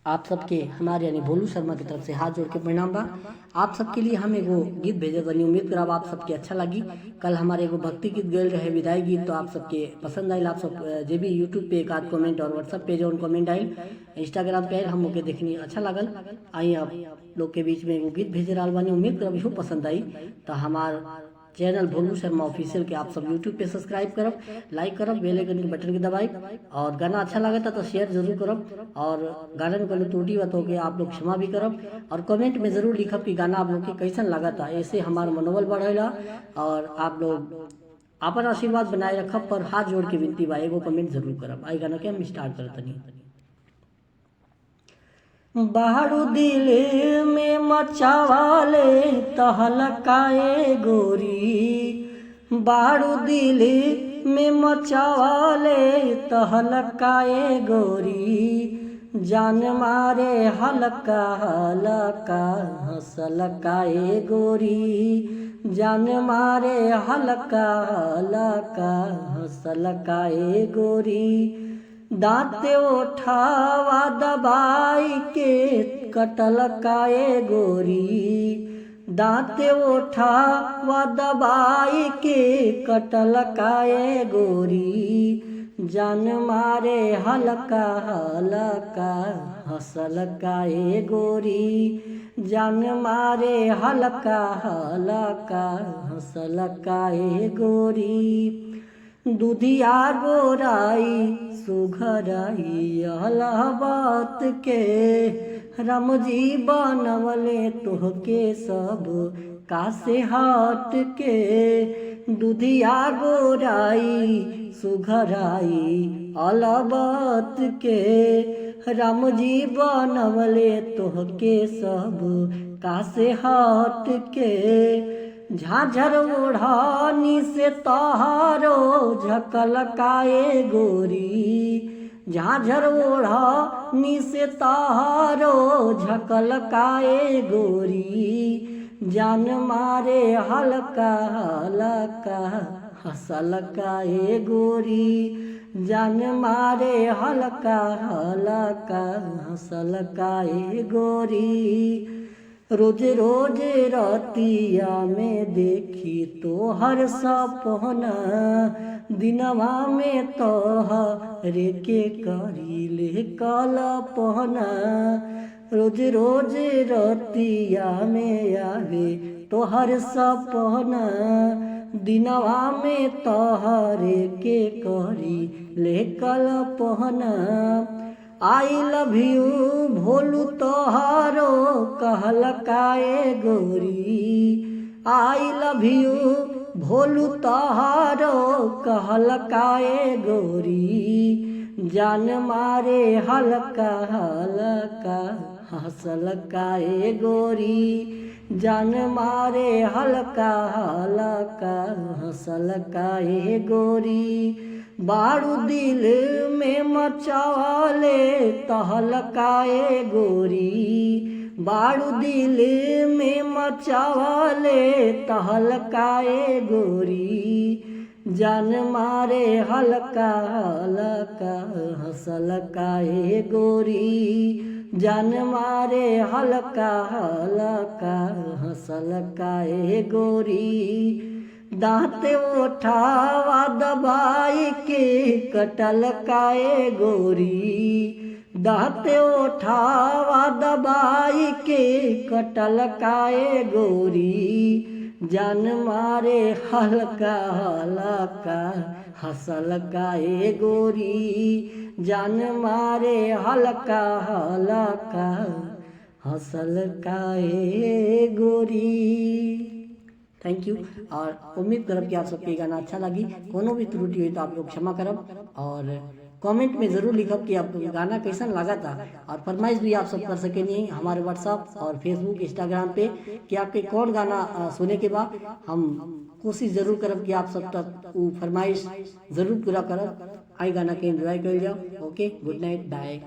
आप सबके हमारे यानी भोलू शर्मा की तरफ से हाथ जोड़ के प्रणाम बा। आप सबके लिए हम एगो गीत भेजे बनी, उम्मीद करब आप सबके अच्छा लगी। कल हमारे एगो भक्ति गीत गए रहे, विदाई गीत, तो आप सबके पसंद आयल। आप सब जे भी यूट्यूब पे एक आध कमेंट और व्हाट्सएप पे जो कमेंट आयल, इंस्टाग्राम पे आयल, हम लोग के देखनी अच्छा लगल। आई आप लोग के बीच में एगो गीत भेजे रहा बानी, उम्मीद करब इहो पसंद आई। तो हमार चैनल भोलू शर्मा ऑफिशियल के आप सब यूट्यूब पे सब्सक्राइब करब, लाइक करब, बेल आइकन के बटन के दबाई, और गाना अच्छा लगता तो शेयर जरूर करब। और गाना में कोनो त्रुटि बात हो गया आप लोग क्षमा भी करब, और कमेंट में जरूर लिखब कि गाना आप लोग के कैसन लगता। ऐसे हमार मनोबल बढ़ेला और आप लोग अपन आशीर्वाद बनाए रखब। पर हाथ जोड़ के विनती बा, एगो कमेंट जरूर करब। आई गाना के हम स्टार्ट करतनी। बारू दिल में मचावाले तहलकाए गोरी, बारू दिल में मचावाले तहलकाए गोरी, जान मारे हलका हलका हंसलकाए गोरी, जान मारे हलका हलका हंसलकाए गोरी, दांते उठावा दबाई के कटलकाए गोरी, दांते उठावा दबाई के कटलकाए गोरी, जान मारे हलका हलका हंसलकाए गोरी, जान मारे हलका हलका हंसलकाए गोरी, दूधिया गोराई सुघराई अलाहाबाद के, राम जी बनवले तोहके सब कासे हाट के, दूधिया गोराई सुघराई अलाहाबाद के, राम जी बनवले तोहके सब कासे हाट के, झाझर ओढ़ानी से तहारो झकलकाए गोरी, झाझर ओढ़ानी से तहारो झकलकाए गोरी, जान मारे हलका हलका हंसलकाए गोरी, जान मारे हलका हलका हंसलकाए गोरी, रोज रोज रतिया में देखी तो हर सपना, दिनवा में तो हरे के करी ले कल्पना, रोज रोज रतिया में आवे तो हर सपना, दिनवा में तो हरे के करी ले कल्पना, आई लव यू भोलू तोहारो कहलकाए गोरी, आई लव यू भोलू तोहारो कहलकाए गोरी, जान मारे हलका हलका हंसलकाए गोरी, जान मारे हलका हलका हंसलकाए गोरी, बारू दिल में मचावाले तहलकाए गोरी, बारू दिल में मचावाले तहलकाए गोरी, जान मारे हलका हलका हंसलकाए गोरी, जान मारे हलका हलका हंसलकाए गोरी, दांते उठावा दबाई के कटलकाए गोरी, दांते उठावा दबाई के कटलकाए गोरी, जान मारे हलका हलका हंसलकाए गोरी, जान मारे हलका हलका हंसलकाए गोरी। थैंक यू, और उम्मीद करब कि आप सबके गाना अच्छा लगी। कोनो भी त्रुटि हुई तो आप लोग क्षमा करब, और कमेंट में ज़रूर लिखब कि आप गाना कैसन लगा था, और फरमाइश भी आप सब कर सकेंगे हमारे व्हाट्सअप और फेसबुक इंस्टाग्राम पे कि आपके कौन गाना सुने के बाद। हम कोशिश ज़रूर करब कि आप सब तक वो फरमाइश ज़रूर पूरा करब। आई गाना के एंजॉय कर जाओ। ओके, गुड नाइट, बाय।